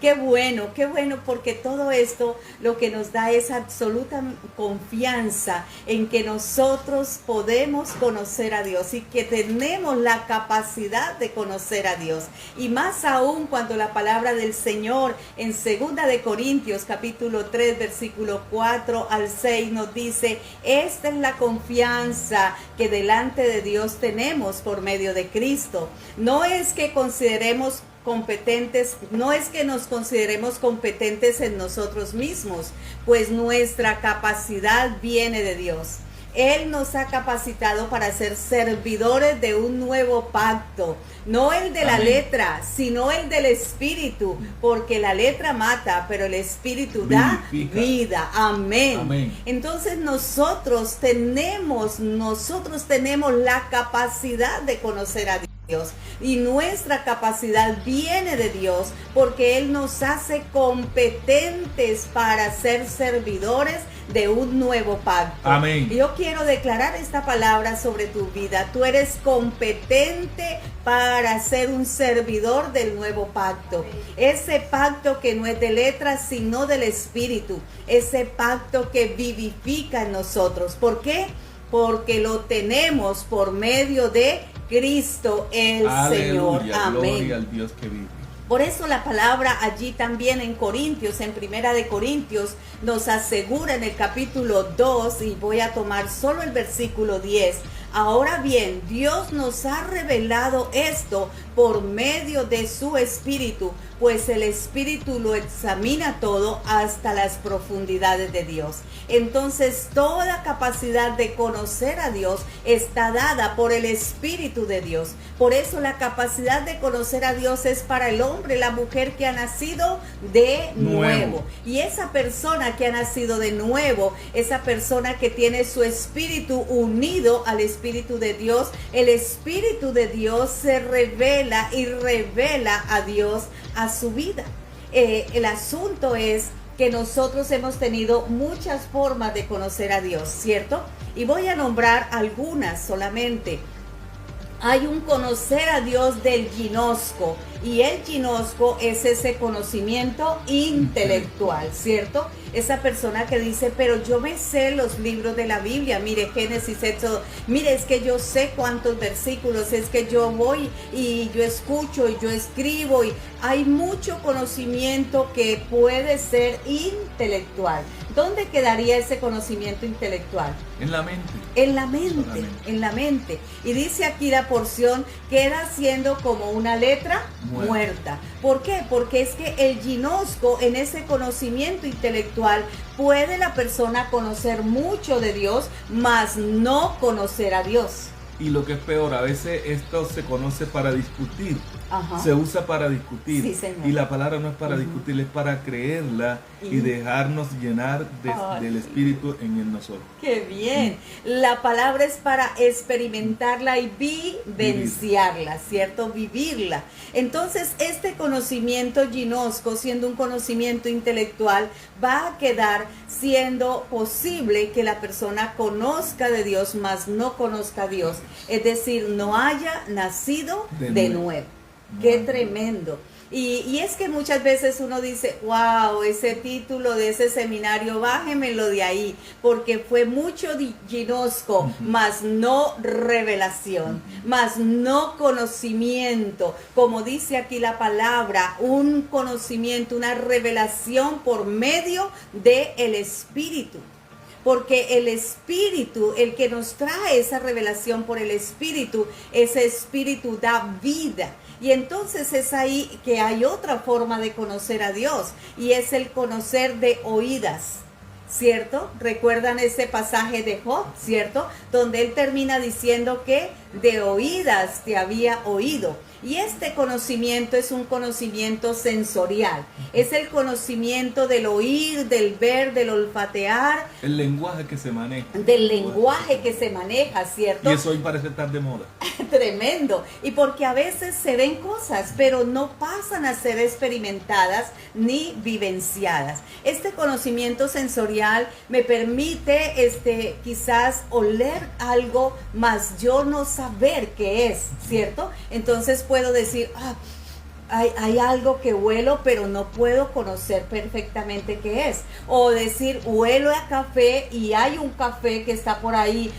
qué bueno, porque todo esto lo que nos da es absoluta confianza en que nosotros podemos conocer a Dios y que tenemos la capacidad de conocer a Dios. Y más aún cuando la palabra del Señor en 2 Corintios capítulo 3 versículo 4 al 6 nos dice: esta es la confianza que delante de Dios tenemos por medio de Cristo. No es que nos consideremos competentes en nosotros mismos, pues nuestra capacidad viene de Dios. Él nos ha capacitado para ser servidores de un nuevo pacto, no el de la letra, sino el del Espíritu, porque la letra mata, pero el Espíritu da vida. Amén. Entonces nosotros tenemos la capacidad de conocer a Dios. Y nuestra capacidad viene de Dios, porque Él nos hace competentes para ser servidores de un nuevo pacto. Amén. Yo quiero declarar esta palabra sobre tu vida. Tú eres competente para ser un servidor del nuevo pacto. Ese pacto que no es de letras, sino del Espíritu. Ese pacto que vivifica en nosotros. ¿Por qué? Porque lo tenemos por medio de Cristo el Señor. Amén. Gloria al Dios que vive. Por eso la palabra allí también en Corintios, en 1 Corintios, nos asegura en el capítulo 2, y voy a tomar solo el versículo 10. Ahora bien, Dios nos ha revelado esto por medio de su Espíritu, pues el Espíritu lo examina todo hasta las profundidades de Dios. Entonces, toda capacidad de conocer a Dios está dada por el Espíritu de Dios. Por eso la capacidad de conocer a Dios es para el hombre, la mujer que ha nacido de nuevo. Y esa persona que ha nacido de nuevo, esa persona que tiene su espíritu unido al Espíritu de Dios, el Espíritu de Dios se revela y revela a Dios a su vida. El asunto es que nosotros hemos tenido muchas formas de conocer a Dios, ¿cierto? Y voy a nombrar algunas solamente. Hay un conocer a Dios del ginosco, y el ginosco es ese conocimiento intelectual, ¿cierto? Esa persona que dice, pero yo me sé los libros de la Biblia, mire, Génesis, Éxodo, mire, es que yo sé cuántos versículos, es que yo voy y yo escucho y yo escribo, y hay mucho conocimiento que puede ser intelectual. ¿Dónde quedaría ese conocimiento intelectual? En la mente. En la mente, en la mente. Y dice aquí la porción, queda siendo como una letra muerta. ¿Por qué? Porque es que el ginosco, en ese conocimiento intelectual, puede la persona conocer mucho de Dios, mas no conocer a Dios. Y lo que es peor, a veces esto se conoce para discutir. Ajá. Se usa para discutir. Sí, señor. Y la palabra no es para discutir, es para creerla y dejarnos llenar del Espíritu en nosotros. ¡Qué bien! La palabra es para experimentarla y vivenciarla, ¿cierto? Vivirla. Entonces, este conocimiento ginosco, siendo un conocimiento intelectual, va a quedar siendo posible que la persona conozca de Dios, mas no conozca a Dios. Es decir, no haya nacido de nuevo. ¡Qué tremendo! Y es que muchas veces uno dice, wow, ese título de ese seminario, bájemelo de ahí, porque fue mucho ginosco, mas no revelación, mas no conocimiento. Como dice aquí la palabra, un conocimiento, una revelación por medio del Espíritu. Porque el Espíritu, el que nos trae esa revelación por el Espíritu, ese Espíritu da vida. Y entonces es ahí que hay otra forma de conocer a Dios, y es el conocer de oídas, ¿cierto? ¿Recuerdan ese pasaje de Job, cierto? Donde él termina diciendo que de oídas te había oído. Y este conocimiento es un conocimiento sensorial. Es el conocimiento del oír, del ver, del olfatear. El lenguaje que se maneja. Del lenguaje que se maneja, ¿cierto? Y eso hoy parece estar de moda. Tremendo. Y porque a veces se ven cosas, pero no pasan a ser experimentadas ni vivenciadas. Este conocimiento sensorial me permite quizás oler algo, mas yo no saber qué es, ¿cierto? Entonces puedo decir, hay algo que huelo, pero no puedo conocer perfectamente qué es. O decir, huelo a café y hay un café que está por ahí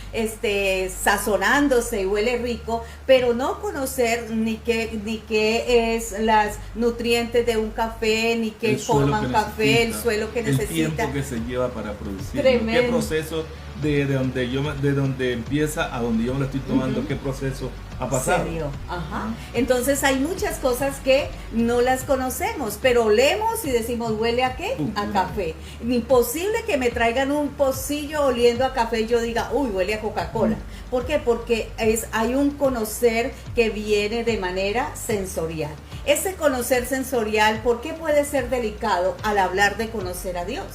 sazonándose y huele rico, pero no conocer ni qué es las nutrientes de un café, ni qué forma un café, el suelo que necesita. El tiempo que se lleva para producir. Tremendo. ¿Qué proceso de donde empieza a donde yo me lo estoy tomando, qué proceso ha pasado? ¿Serio? Ajá. Entonces hay muchas cosas que no las conocemos, pero olemos y decimos, ¿huele a qué? A café. Imposible que me traigan un pocillo oliendo a café y yo diga, uy, huele a Coca-Cola. ¿Por qué? Porque hay un conocer que viene de manera sensorial. Ese conocer sensorial, ¿por qué puede ser delicado al hablar de conocer a Dios?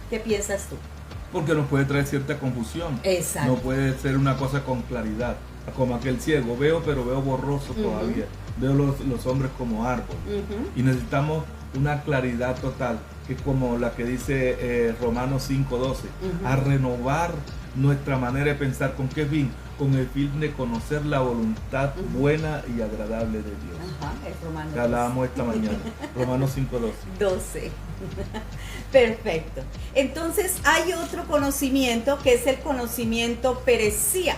¿Qué piensas tú? Porque nos puede traer cierta confusión. Exacto. No puede ser una cosa con claridad. Como aquel ciego, veo pero veo borroso todavía. Veo los hombres como árboles. Y necesitamos una claridad total, que es como la que dice Romanos 5:12, a renovar nuestra manera de pensar. ¿Con qué fin? Con el fin de conocer la voluntad buena y agradable de Dios. Es Romanos. Que hablábamos esta mañana. Romanos 5:12. 12. Perfecto. Entonces hay otro conocimiento que es el conocimiento perecía,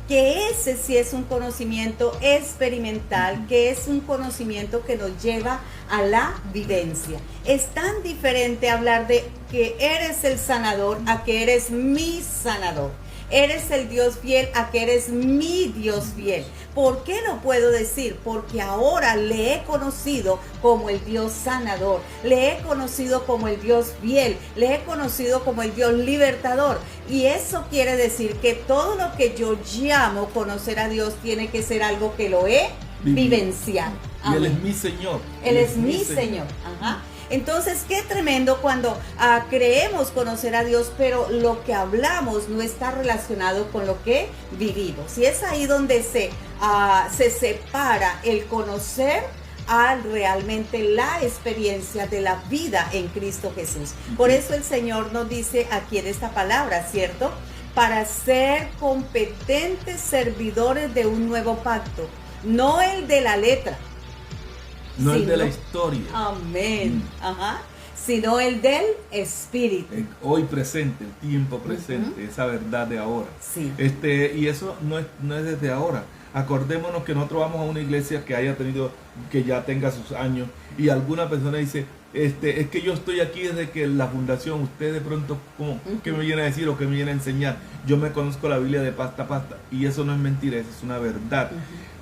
que ese sí es un conocimiento experimental, que es un conocimiento que nos lleva a la vivencia. Es tan diferente hablar de que eres el sanador a que eres mi sanador. Eres el Dios fiel a que eres mi Dios fiel. ¿Por qué lo puedo decir? Porque ahora le he conocido como el Dios sanador, le he conocido como el Dios fiel, le he conocido como el Dios libertador. Y eso quiere decir que todo lo que yo llamo conocer a Dios tiene que ser algo que lo he vivenciado. Y Él es mi Señor. Él es mi Señor. Ajá. Entonces, qué tremendo cuando creemos conocer a Dios, pero lo que hablamos no está relacionado con lo que vivimos. Y es ahí donde se separa el conocer a realmente la experiencia de la vida en Cristo Jesús. Por eso el Señor nos dice aquí en esta palabra, ¿cierto? Para ser competentes servidores de un nuevo pacto, no el de la letra. No el de la historia. Amén. Ajá. Sino el del Espíritu. El hoy presente, el tiempo presente, esa verdad de ahora. Sí. Y eso no es desde ahora. Acordémonos que nosotros vamos a una iglesia que ya tenga sus años, y alguna persona dice, es que yo estoy aquí desde que la fundación, usted de pronto, ¿qué me viene a decir o qué me viene a enseñar? Yo me conozco la Biblia de pasta a pasta, y eso no es mentira, eso es una verdad.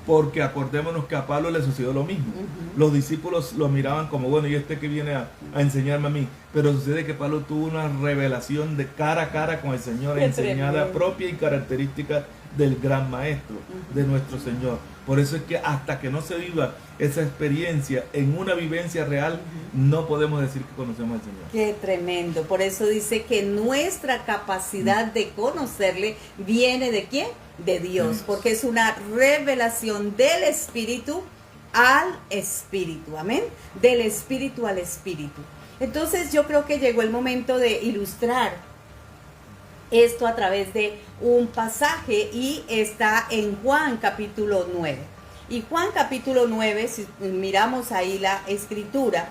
Porque acordémonos que a Pablo le sucedió lo mismo. Los discípulos lo miraban como, bueno, ¿y que viene a enseñarme a mí? Pero sucede que Pablo tuvo una revelación de cara a cara con el Señor, enseñada propia y característica del gran maestro, de nuestro Señor. Por eso es que hasta que no se viva esa experiencia en una vivencia real, no podemos decir que conocemos al Señor. Qué tremendo. Por eso dice que nuestra capacidad de conocerle viene ¿de quién? De Dios, porque es una revelación del Espíritu al Espíritu, amén, del Espíritu al Espíritu. Entonces yo creo que llegó el momento de ilustrar esto a través de un pasaje, y está en Juan capítulo 9. Y Juan capítulo 9, si miramos ahí la escritura,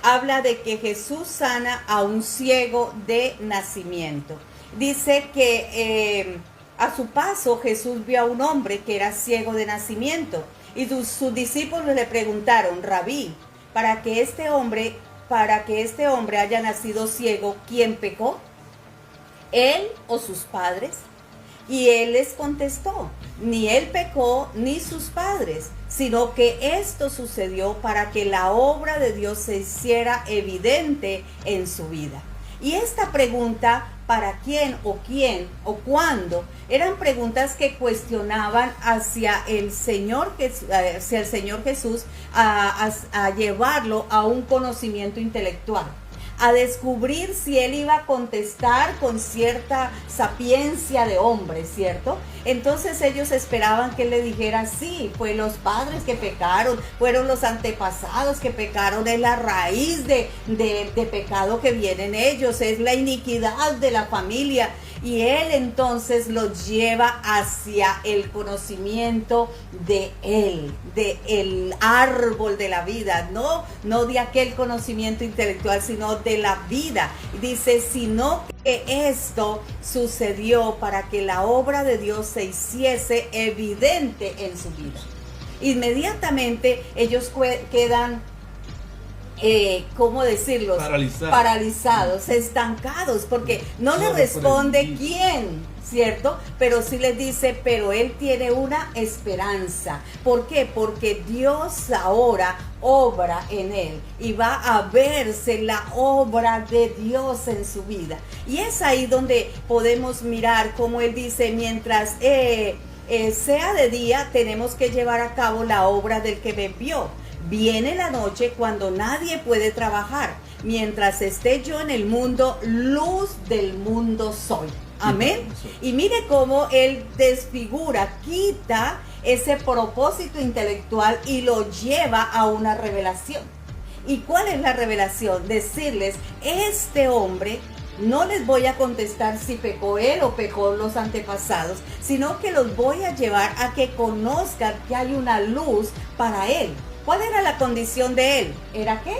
habla de que Jesús sana a un ciego de nacimiento. Dice que a su paso Jesús vio a un hombre que era ciego de nacimiento, y sus discípulos le preguntaron, Rabí, para que este hombre haya nacido ciego, ¿quién pecó? ¿Él o sus padres? Y él les contestó, ni él pecó ni sus padres, sino que esto sucedió para que la obra de Dios se hiciera evidente en su vida. Y esta pregunta, ¿para quién o cuándo? Eran preguntas que cuestionaban hacia el Señor Jesús, a llevarlo a un conocimiento intelectual, a descubrir si él iba a contestar con cierta sapiencia de hombre, ¿cierto? Entonces ellos esperaban que él le dijera, sí, fue los padres que pecaron, fueron los antepasados que pecaron, es la raíz de pecado que vienen ellos, es la iniquidad de la familia. y Él entonces los lleva hacia el conocimiento de Él, de el árbol de la vida, no de aquel conocimiento intelectual, sino de la vida. Dice, sino que esto sucedió para que la obra de Dios se hiciese evidente en su vida. Inmediatamente ellos quedan, ¿cómo decirlo? Paralizados, estancados, porque no le responde quién, ¿cierto? Pero sí les dice, pero Él tiene una esperanza. ¿Por qué? Porque Dios ahora obra en Él y va a verse la obra de Dios en su vida. Y es ahí donde podemos mirar cómo Él dice, mientras sea de día, tenemos que llevar a cabo la obra del que me envió. Viene la noche cuando nadie puede trabajar. Mientras esté yo en el mundo, luz del mundo soy. Amén. Y mire cómo Él desfigura, quita ese propósito intelectual y lo lleva a una revelación. ¿Y cuál es la revelación? Decirles, este hombre, no les voy a contestar si pecó él o pecó los antepasados, sino que los voy a llevar a que conozcan que hay una luz para él. ¿Cuál era la condición de él? ¿Era qué?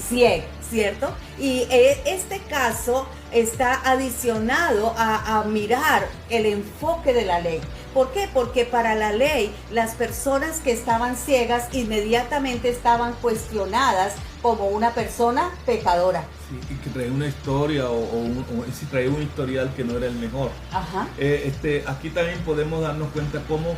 Ciego, ¿cierto? Y este caso está adicionado a mirar el enfoque de la ley. ¿Por qué? Porque para la ley, las personas que estaban ciegas inmediatamente estaban cuestionadas como una persona pecadora. Sí, y que traía una historia o si traía un historial que no era el mejor. Ajá. Aquí también podemos darnos cuenta cómo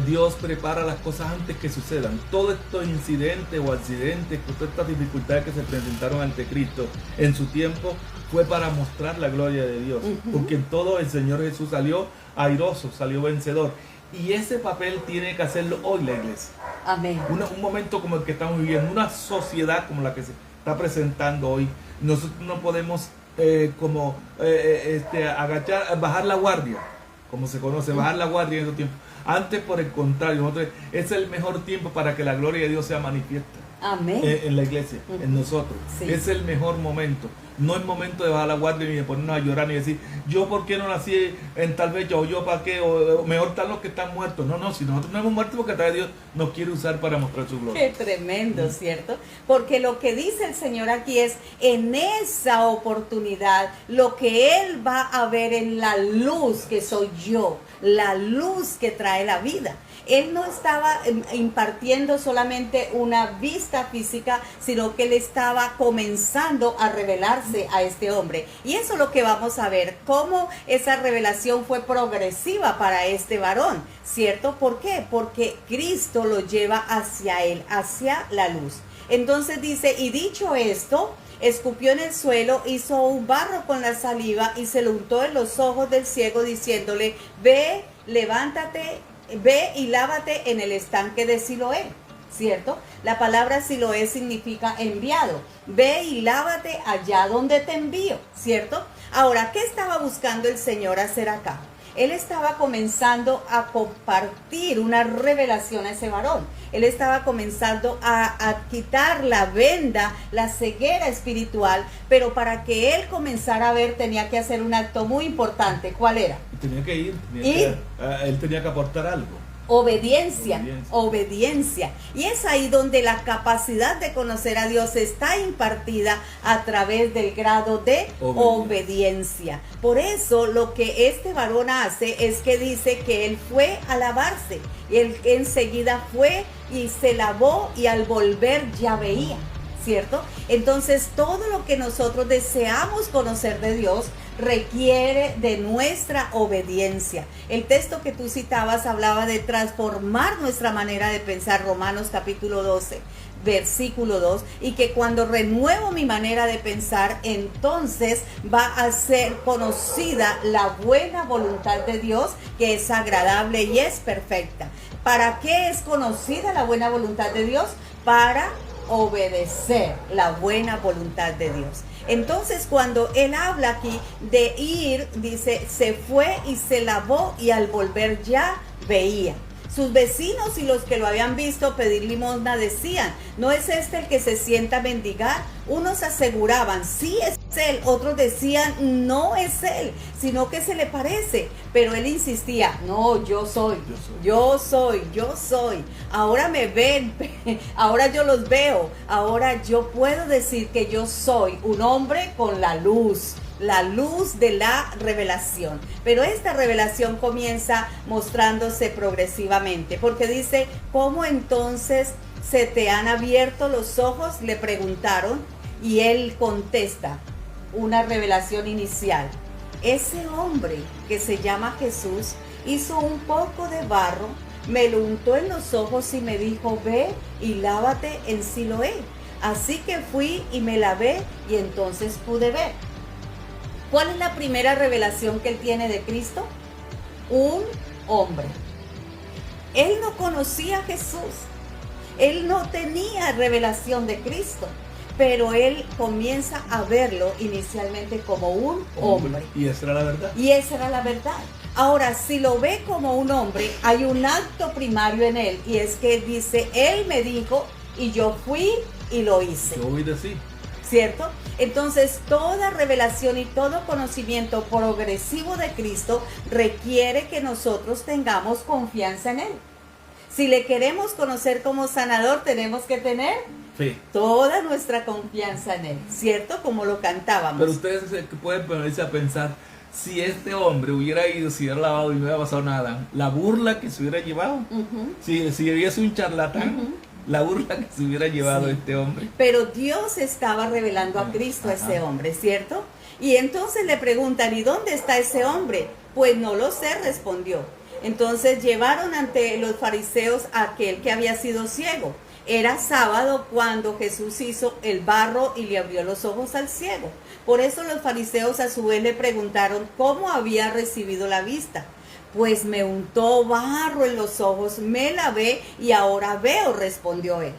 Dios prepara las cosas antes que sucedan. Todos estos incidentes o accidentes, todas estas dificultades que se presentaron ante Cristo en su tiempo, fue para mostrar la gloria de Dios. Porque en todo el Señor Jesús salió airoso, salió vencedor. Y ese papel tiene que hacerlo hoy la iglesia. Amén. Un momento como el que estamos viviendo, una sociedad como la que se está presentando hoy, nosotros no podemos agachar, bajar la guardia, como se conoce, bajar la guardia en esos tiempos. Antes, por el contrario, nosotros, es el mejor tiempo para que la gloria de Dios sea manifiesta. Amén. En la iglesia, en nosotros. Sí. Es el mejor momento. No es momento de bajar la guardia ni de ponernos a llorar ni decir, yo por qué no nací en tal fecha, o yo para qué, o mejor están los que están muertos. No, si nosotros no hemos muerto, porque a través de Dios nos quiere usar para mostrar su gloria. Qué tremendo, ¿cierto? Porque lo que dice el Señor aquí es, en esa oportunidad, lo que Él va a ver en la luz que soy yo, la luz que trae la vida. Él no estaba impartiendo solamente una vista física, sino que Él estaba comenzando a revelarse a este hombre. Y eso es lo que vamos a ver, cómo esa revelación fue progresiva para este varón, ¿cierto? ¿Por qué? Porque Cristo lo lleva hacia Él, hacia la luz. Entonces dice, y dicho esto, escupió en el suelo, hizo un barro con la saliva y se lo untó en los ojos del ciego, diciéndole, ve, levántate, ve y lávate en el estanque de Siloé, ¿cierto? La palabra Siloé significa enviado. Ve y lávate allá donde te envío, ¿cierto? Ahora, ¿qué estaba buscando el Señor hacer acá? Él estaba comenzando a compartir una revelación a ese varón. Él estaba comenzando a quitar la venda, la ceguera espiritual, pero para que él comenzara a ver tenía que hacer un acto muy importante. ¿Cuál era? Tenía que ir. Él tenía que aportar algo. Obediencia. Y es ahí donde la capacidad de conocer a Dios está impartida a través del grado de obediencia. Por eso lo que este varón hace es que dice que él fue a lavarse. Y él enseguida fue y se lavó y al volver ya veía, ¿cierto? Entonces todo lo que nosotros deseamos conocer de Dios requiere de nuestra obediencia. El texto que tú citabas hablaba de transformar nuestra manera de pensar, Romanos capítulo 12, versículo 2, y que cuando renuevo mi manera de pensar, entonces va a ser conocida la buena voluntad de Dios, que es agradable y es perfecta. ¿Para qué es conocida la buena voluntad de Dios? Para obedecer la buena voluntad de Dios. Entonces, cuando él habla aquí de ir, dice, se fue y se lavó y al volver ya veía. Sus vecinos y los que lo habían visto pedir limosna decían, ¿no es este el que se sienta a mendigar? Unos aseguraban, sí, es él. Otros decían, no es él, sino que se le parece. Pero él insistía, no, yo soy. Ahora me ven, ahora yo los veo. Ahora yo puedo decir que yo soy un hombre con la luz de la revelación. Pero esta revelación comienza mostrándose progresivamente, porque dice, ¿cómo entonces se te han abierto los ojos? Le preguntaron, y él contesta, una revelación inicial. Ese hombre que se llama Jesús hizo un poco de barro, me lo untó en los ojos y me dijo, ve y lávate en Siloé. Así que fui y me lavé y entonces pude ver. ¿Cuál es la primera revelación que él tiene de Cristo? Un hombre. Él no conocía a Jesús. Él no tenía revelación de Cristo. Pero él comienza a verlo inicialmente como un hombre. Y esa era la verdad. Y esa era la verdad. Ahora, si lo ve como un hombre, hay un acto primario en él. Y es que dice, él me dijo y yo fui y lo hice. Yo obedecí. ¿Cierto? Entonces, toda revelación y todo conocimiento progresivo de Cristo requiere que nosotros tengamos confianza en él. Si le queremos conocer como sanador, tenemos que tener fe. Toda nuestra confianza en él, ¿cierto? Como lo cantábamos. Pero ustedes pueden ponerse a pensar, si este hombre hubiera ido, si hubiera lavado y no hubiera pasado nada, la burla que se hubiera llevado, si hubiese un charlatán, la burla que se hubiera llevado este hombre. Pero Dios estaba revelando a Cristo a ese hombre, ¿cierto? Y entonces le preguntan, ¿y dónde está ese hombre? Pues no lo sé, respondió. Entonces llevaron ante los fariseos a aquel que había sido ciego. Era sábado cuando Jesús hizo el barro y le abrió los ojos al ciego. Por eso los fariseos a su vez le preguntaron cómo había recibido la vista. Pues me untó barro en los ojos, me lavé y ahora veo, respondió él.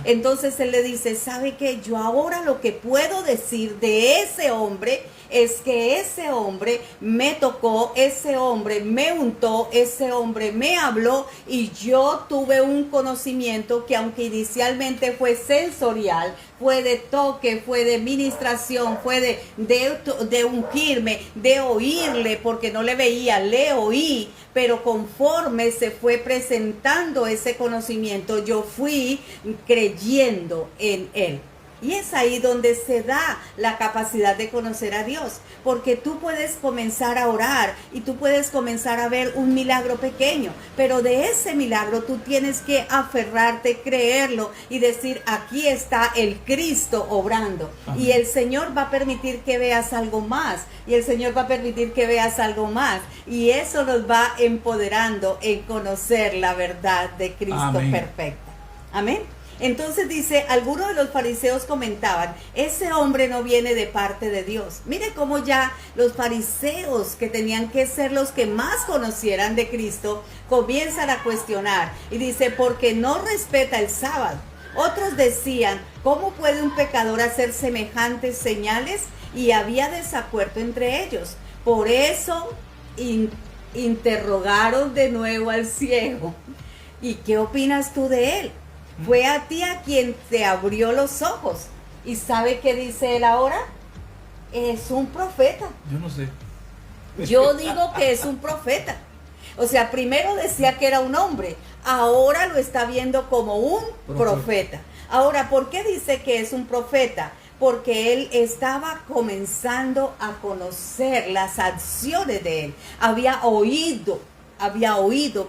Entonces él le dice, ¿sabe qué? Yo ahora lo que puedo decir de ese hombre es que ese hombre me tocó, ese hombre me untó, ese hombre me habló y yo tuve un conocimiento que aunque inicialmente fue sensorial, fue de toque, fue de ministración, fue de ungirme, de oírle, porque no le veía, le oí, pero conforme se fue presentando ese conocimiento, yo fui creyendo en él. Y es ahí donde se da la capacidad de conocer a Dios, porque tú puedes comenzar a orar y tú puedes comenzar a ver un milagro pequeño, pero de ese milagro tú tienes que aferrarte, creerlo y decir, aquí está el Cristo obrando. Ajá. Y el Señor va a permitir que veas algo más, y el Señor va a permitir que veas algo más, y eso nos va empoderando en conocer la verdad de Cristo. Amén. Perfecta. Amén. Entonces dice, algunos de los fariseos comentaban, ese hombre no viene de parte de Dios. Mire cómo ya los fariseos, que tenían que ser los que más conocieran de Cristo, comienzan a cuestionar. Y dice, porque no respeta el sábado. Otros decían, ¿cómo puede un pecador hacer semejantes señales? Y había desacuerdo entre ellos. Por eso interrogaron de nuevo al ciego. ¿Y qué opinas tú de él? Fue a ti a quien te abrió los ojos. ¿Y sabe qué dice él ahora? Es un profeta. Yo no sé. Yo digo que es un profeta. O sea, primero decía que era un hombre. Ahora lo está viendo como un profeta. Ahora, ¿por qué dice que es un profeta? Porque él estaba comenzando a conocer las acciones de él. Había oído,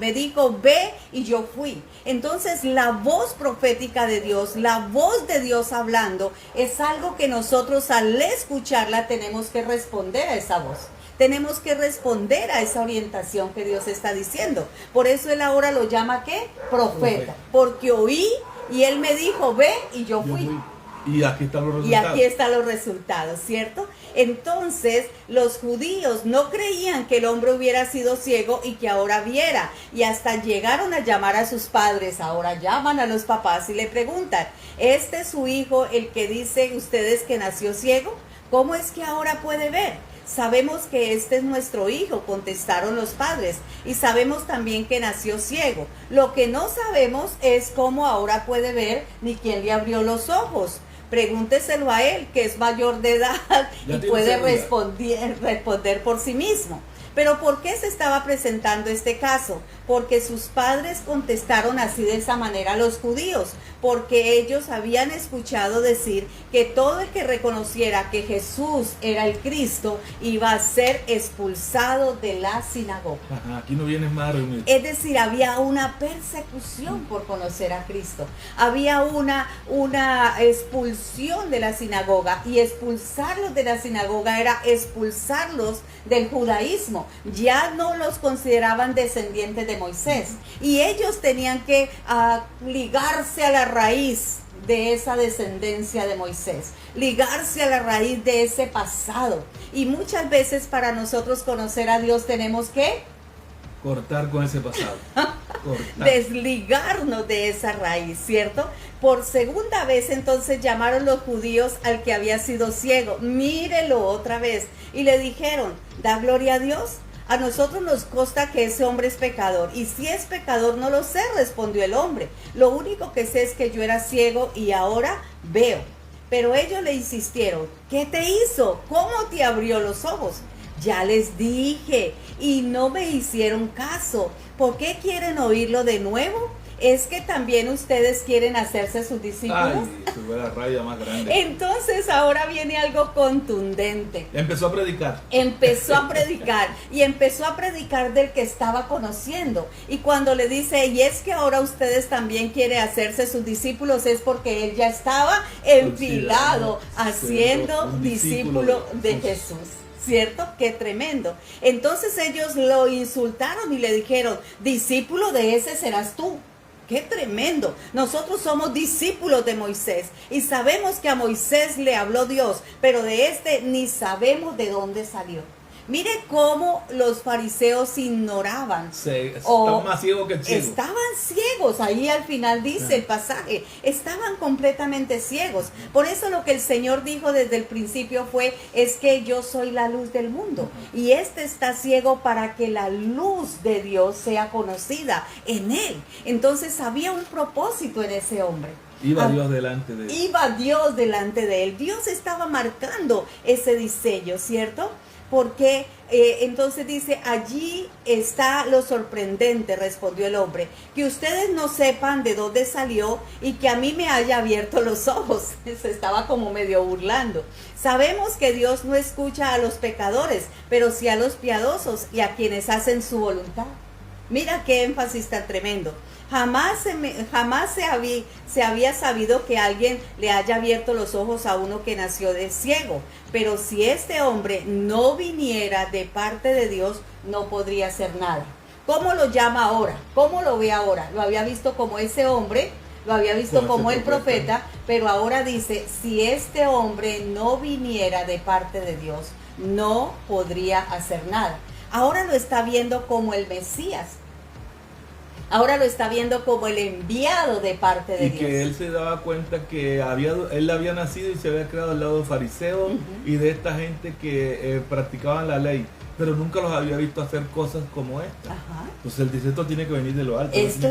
me dijo, ve y yo fui. Entonces la voz profética de Dios, la voz de Dios hablando, es algo que nosotros al escucharla tenemos que responder a esa voz. Tenemos que responder a esa orientación que Dios está diciendo. Por eso él ahora lo llama, ¿qué? Profeta. Porque oí y él me dijo, ve y yo fui. Y aquí están los resultados. Y aquí están los resultados, ¿cierto? Entonces, los judíos no creían que el hombre hubiera sido ciego y que ahora viera. Y hasta llegaron a llamar a sus padres. Ahora llaman a los papás y le preguntan, ¿este es su hijo el que dicen ustedes que nació ciego? ¿Cómo es que ahora puede ver? Sabemos que este es nuestro hijo, contestaron los padres, y sabemos también que nació ciego. Lo que no sabemos es cómo ahora puede ver ni quién le abrió los ojos. Pregúnteselo a él, que es mayor de edad Ya y tiene puede seguridad. responder por sí mismo. Pero ¿por qué se estaba presentando este caso? Porque sus padres contestaron así de esa manera a los judíos, porque ellos habían escuchado decir que todo el que reconociera que Jesús era el Cristo iba a ser expulsado de la sinagoga. Ajá, aquí no vienes más a reunir. Es decir, había una persecución por conocer a Cristo. Había una expulsión de la sinagoga, y expulsarlos de la sinagoga era expulsarlos del judaísmo. Ya no los consideraban descendientes de Moisés, y ellos tenían que ligarse a la raíz de esa descendencia de Moisés, ligarse a la raíz de ese pasado. Y muchas veces para nosotros conocer a Dios tenemos que Cortar con ese pasado. Cortar. desligarnos de esa raíz, ¿cierto? Por segunda vez entonces llamaron los judíos al que había sido ciego. Mírelo otra vez. Y le dijeron, da gloria a Dios. A nosotros nos consta que ese hombre es pecador. Y si es pecador, no lo sé, respondió el hombre. Lo único que sé es que yo era ciego y ahora veo. Pero ellos le insistieron, ¿qué te hizo? ¿Cómo te abrió los ojos? Ya les dije y no me hicieron caso. ¿Por qué quieren oírlo de nuevo? ¿Es que también ustedes quieren hacerse sus discípulos? Ay, eso fue la raya más grande. Entonces ahora viene algo contundente. Empezó a predicar. Empezó a predicar y empezó a predicar del que estaba conociendo. Y cuando le dice, y es que ahora ustedes también quieren hacerse sus discípulos, es porque él ya estaba enfilado haciendo un discípulo de Jesús. ¿Cierto? Qué tremendo. Entonces ellos lo insultaron y le dijeron, discípulo de ese serás tú. Qué tremendo. Nosotros somos discípulos de Moisés y sabemos que a Moisés le habló Dios, pero de este ni sabemos de dónde salió. Mire cómo los fariseos ignoraban. Están más ciegos que el ciego. Estaban ciegos, ahí al final dice el pasaje, estaban completamente ciegos. Por eso lo que el Señor dijo desde el principio es que yo soy la luz del mundo. Y este está ciego para que la luz de Dios sea conocida en él. Entonces había un propósito en ese hombre. Iba Dios delante de él. Iba Dios delante de él. Dios estaba marcando ese diseño, ¿cierto? Porque entonces dice, allí está lo sorprendente, respondió el hombre, que ustedes no sepan de dónde salió y que a mí me haya abierto los ojos. Se estaba como medio burlando. Sabemos que Dios no escucha a los pecadores, pero sí a los piadosos y a quienes hacen su voluntad. Mira qué énfasis tan tremendo. Jamás se había sabido que alguien le haya abierto los ojos a uno que nació de ciego. Pero si este hombre no viniera de parte de Dios, no podría hacer nada. ¿Cómo lo llama ahora? ¿Cómo lo ve ahora? Lo había visto como ese hombre, lo había visto como el profeta, pero ahora dice, si este hombre no viniera de parte de Dios, no podría hacer nada. Ahora lo está viendo como el Mesías. Ahora lo está viendo como el enviado de parte de Dios. Y que él se daba cuenta que él había nacido y se había creado al lado de fariseos y de esta gente que practicaban la ley, pero nunca los había visto hacer cosas como esta. Ajá. Entonces él dice, esto tiene que venir de lo alto. Esto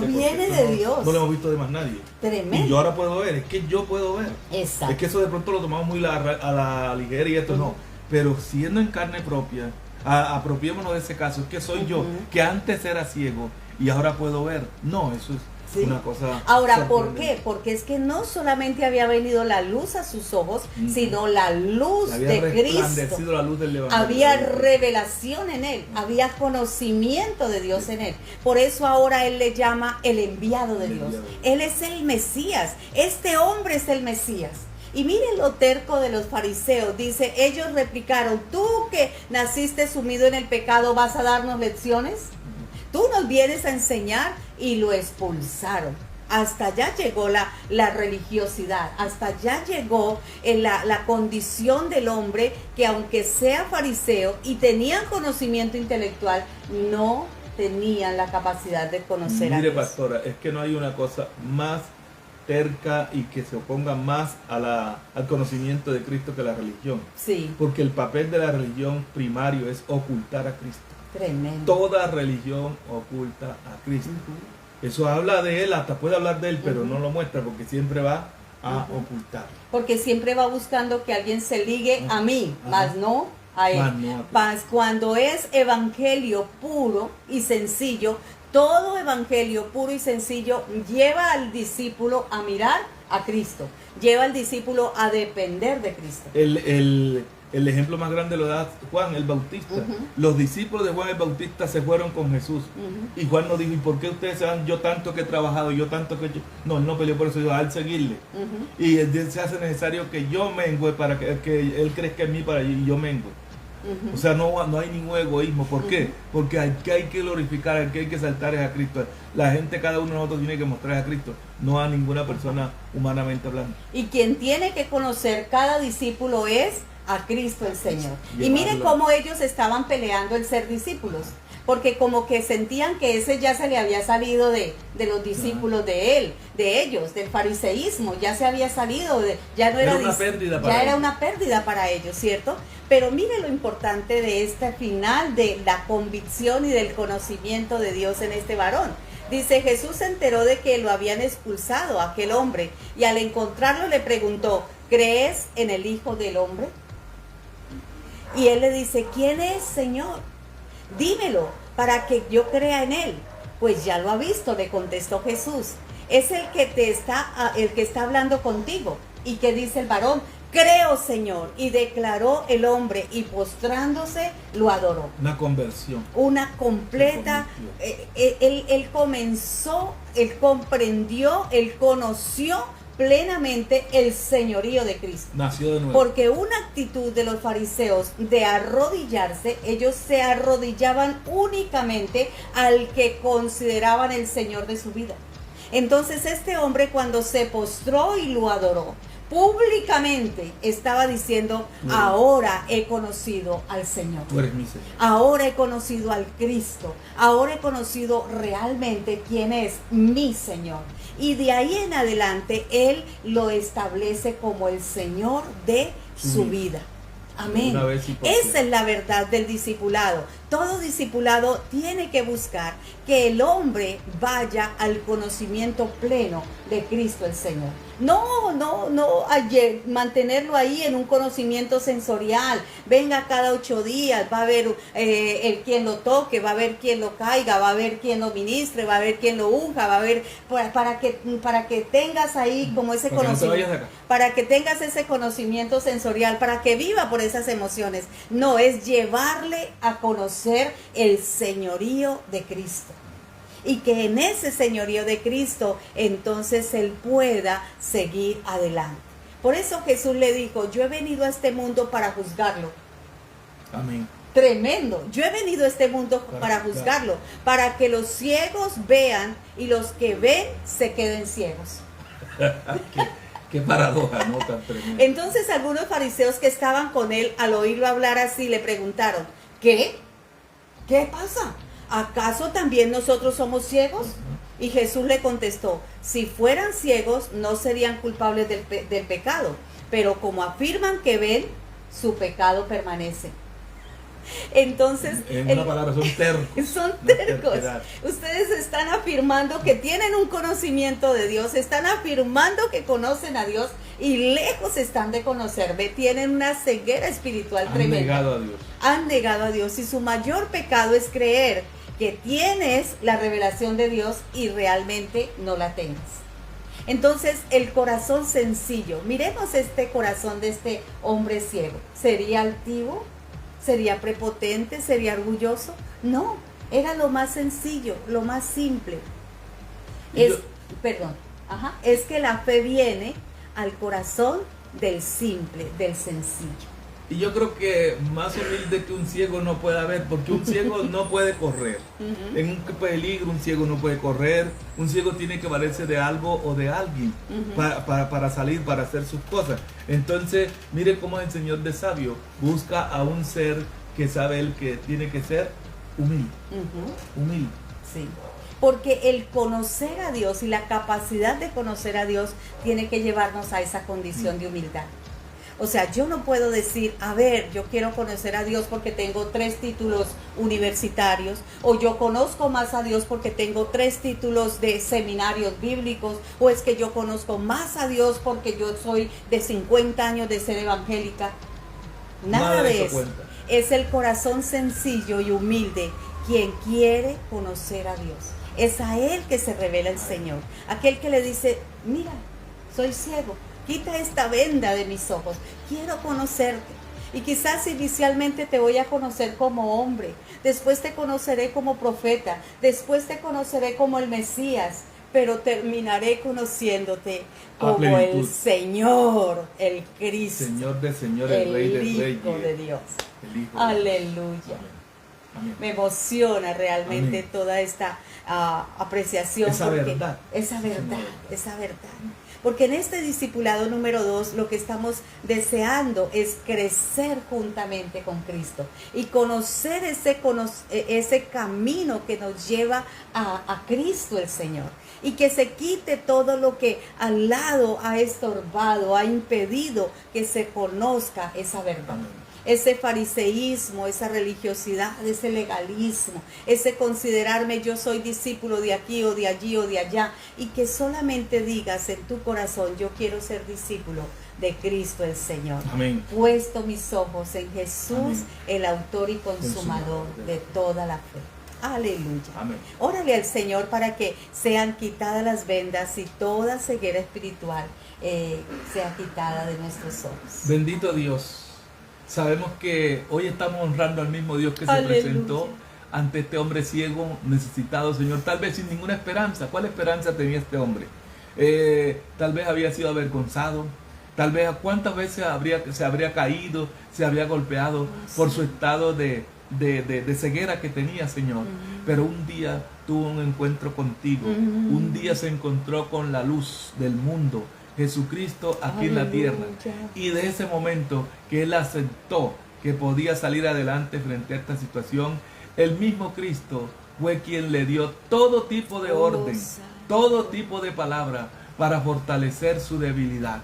viene de Dios. No lo hemos visto de más nadie. Tremendo. Y yo ahora puedo ver, es que yo puedo ver. Exacto. Es que eso de pronto lo tomamos muy a la ligera y esto no. Pero siendo en carne propia, apropiémonos de ese caso, es que soy yo, que antes era ciego y ahora puedo ver. No, eso es una cosa. Ahora, ¿por qué? Porque es que no solamente había venido la luz a sus ojos, sino la luz de Cristo. La luz del Evangelio. Había revelación en él, había conocimiento de Dios en él. Por eso ahora él le llama el enviado de Dios. Él es el Mesías. Este hombre es el Mesías. Y miren lo terco de los fariseos. Dice, ellos replicaron, tú que naciste sumido en el pecado, ¿vas a darnos lecciones? Tú nos vienes a enseñar, y lo expulsaron. Hasta allá llegó la religiosidad, hasta allá llegó la condición del hombre que aunque sea fariseo y tenían conocimiento intelectual, no tenían la capacidad de conocer a Dios. Mire, pastora, es que no hay una cosa más terca y que se oponga más al conocimiento de Cristo que la religión. Sí. Porque el papel de la religión primario es ocultar a Cristo. Tremendo. Toda religión oculta a Cristo. Eso habla de él, hasta puede hablar de él, pero no lo muestra porque siempre va a ocultar. Porque siempre va buscando que alguien se ligue a mí, más no a él. Más no a ti. Más cuando es evangelio puro y sencillo, todo evangelio puro y sencillo lleva al discípulo a mirar a Cristo, lleva al discípulo a depender de Cristo. El ejemplo más grande lo da Juan el Bautista. Los discípulos de Juan el Bautista se fueron con Jesús. Y Juan nos dijo, ¿y por qué ustedes saben yo tanto que he trabajado, yo tanto que yo... No, él no peleó por eso, yo al seguirle. Y se hace necesario que yo mengue para que él crezca en mí para y yo mengue. O sea, no hay ningún egoísmo. ¿Por qué? Porque hay que glorificar, al que hay que saltar es a Cristo. La gente, cada uno de nosotros tiene que mostrar a Cristo, no a ninguna persona humanamente hablando. Y quien tiene que conocer cada discípulo es a Cristo el Señor. Y miren cómo ellos estaban peleando el ser discípulos, porque como que sentían que ese ya se le había salido de los discípulos de él, de ellos, del fariseísmo, ya se había salido, ya no era una pérdida para ya ellos. era una pérdida para ellos, ¿cierto? Pero mire lo importante de este final, de la convicción y del conocimiento de Dios en este varón. Dice, Jesús se enteró de que lo habían expulsado a aquel hombre y al encontrarlo le preguntó, ¿crees en el Hijo del Hombre? Y él le dice, ¿quién es, Señor? Dímelo para que yo crea en él. Pues ya lo ha visto, le contestó Jesús. Es el que está hablando contigo. ¿Y qué dice el varón? Creo, Señor. Y declaró el hombre y postrándose lo adoró. Una conversión. Una completa, él comenzó, él comprendió, él conoció plenamente el señorío de Cristo. Nació de nuevo. Porque una actitud de los fariseos de arrodillarse, ellos se arrodillaban únicamente al que consideraban el Señor de su vida. Entonces este hombre, cuando se postró y lo adoró, públicamente estaba diciendo, ahora he conocido al Señor. Tú eres mi Señor. Ahora he conocido al Cristo. Ahora he conocido realmente quién es mi Señor. Y de ahí en adelante Él lo establece como el Señor de su vida. Amén. Esa es la verdad del discipulado. Todo discipulado tiene que buscar que el hombre vaya al conocimiento pleno de Cristo el Señor. No mantenerlo ahí en un conocimiento sensorial. Venga cada 8 días, va a haber el quien lo toque, va a haber quien lo caiga, va a haber quien lo ministre, va a haber quien lo unja, va a haber para que tengas ahí como ese conocimiento, para que tengas ese conocimiento sensorial, para que viva por esas emociones. No, es llevarle a conocer el señorío de Cristo. Y que en ese señorío de Cristo entonces él pueda seguir adelante. Por eso Jesús le dijo, yo he venido a este mundo para juzgarlo. Amén. Tremendo. Yo he venido a este mundo para juzgarlo, para que los ciegos vean y los que ven se queden ciegos. Qué paradoja, ¿no? Tan tremenda. Entonces algunos fariseos que estaban con él, al oírlo hablar así, le preguntaron, ¿qué? ¿Qué pasa? ¿Acaso también nosotros somos ciegos? Y Jesús le contestó, si fueran ciegos no serían culpables del pecado, pero como afirman que ven, su pecado permanece. Entonces, en una palabra, son tercos. Son tercos. Ustedes están afirmando que tienen un conocimiento de Dios, están afirmando que conocen a Dios y lejos están de conocerme. Tienen una ceguera espiritual tremenda. Han negado a Dios. Han negado a Dios y su mayor pecado es creer que tienes la revelación de Dios y realmente no la tengas. Entonces, el corazón sencillo, miremos este corazón de este hombre ciego. ¿Sería altivo? ¿Sería prepotente? ¿Sería orgulloso? No, era lo más sencillo, lo más simple. Es que la fe viene al corazón del simple, del sencillo. Y yo creo que más humilde que un ciego no puede haber, porque un ciego no puede correr. En un peligro un ciego no puede correr. Un ciego tiene que valerse de algo o de alguien para salir, para hacer sus cosas. Entonces, mire cómo el Señor de sabio busca a un ser que sabe él que tiene que ser humilde. Humilde. Sí. Porque el conocer a Dios y la capacidad de conocer a Dios tiene que llevarnos a esa condición de humildad. O sea, yo no puedo decir, a ver, yo quiero conocer a Dios porque tengo 3 títulos universitarios, o yo conozco más a Dios porque tengo 3 títulos de seminarios bíblicos, o es que yo conozco más a Dios porque yo soy de 50 años de ser evangélica. Nada de eso. Cuenta. Es el corazón sencillo y humilde quien quiere conocer a Dios. Es a Él que se revela el Señor. Aquel que le dice, mira, soy ciego. Quita esta venda de mis ojos. Quiero conocerte. Y quizás inicialmente te voy a conocer como hombre. Después te conoceré como profeta. Después te conoceré como el Mesías. Pero terminaré conociéndote como el Señor, el Cristo. Señor de señores, el Rey de reyes. Hijo de Dios. El Hijo Aleluya. Amén. Me emociona realmente Amén. toda esta apreciación. Esa verdad. Esa verdad. Porque en este discipulado número 2 lo que estamos deseando es crecer juntamente con Cristo y conocer ese camino que nos lleva a Cristo el Señor. Y que se quite todo lo que al lado ha estorbado, ha impedido que se conozca esa verdad. Amén. Ese fariseísmo, esa religiosidad, ese legalismo, ese considerarme yo soy discípulo de aquí o de allí o de allá, y que solamente digas en tu corazón, yo quiero ser discípulo de Cristo el Señor. Amén. Puesto mis ojos en Jesús, Amén. El autor y consumador de toda la fe. Aleluya. Amén. Órale al Señor para que sean quitadas las vendas y toda ceguera espiritual sea quitada de nuestros ojos. Bendito Dios. Sabemos que hoy estamos honrando al mismo Dios que se Aleluya. presentó ante este hombre ciego, necesitado, Señor, tal vez sin ninguna esperanza. ¿Cuál esperanza tenía este hombre? Tal vez había sido avergonzado, tal vez cuántas veces se habría caído, se habría golpeado por su estado de ceguera que tenía, Señor. Pero un día tuvo un encuentro contigo, un día se encontró con la luz del mundo, Jesucristo aquí en la tierra, y de ese momento que él aceptó que podía salir adelante frente a esta situación, el mismo Cristo fue quien le dio todo tipo de orden, todo tipo de palabra para fortalecer su debilidad.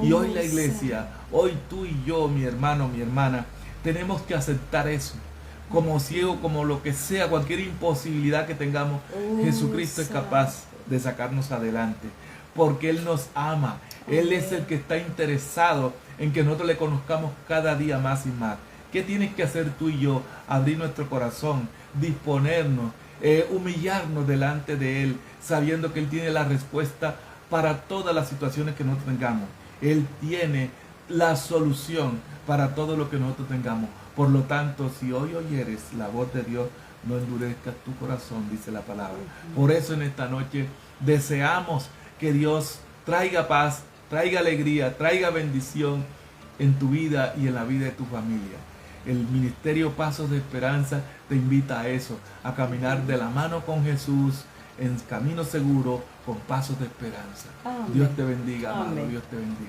Y hoy la iglesia, hoy tú y yo, mi hermano, mi hermana, tenemos que aceptar eso. Como ciego, como lo que sea, cualquier imposibilidad que tengamos, Jesucristo es capaz de sacarnos adelante. Porque Él nos ama. Él es el que está interesado en que nosotros le conozcamos cada día más y más. ¿Qué tienes que hacer tú y yo? Abrir nuestro corazón, disponernos, humillarnos delante de Él, sabiendo que Él tiene la respuesta para todas las situaciones que nosotros tengamos. Él tiene la solución para todo lo que nosotros tengamos. Por lo tanto, si hoy oyeres la voz de Dios, no endurezcas tu corazón, dice la palabra. Por eso en esta noche deseamos que Dios traiga paz, traiga alegría, traiga bendición en tu vida y en la vida de tu familia. El Ministerio Pasos de Esperanza te invita a eso, a caminar de la mano con Jesús, en camino seguro, con pasos de esperanza. Amén. Dios te bendiga, amado. Amén. Dios te bendiga.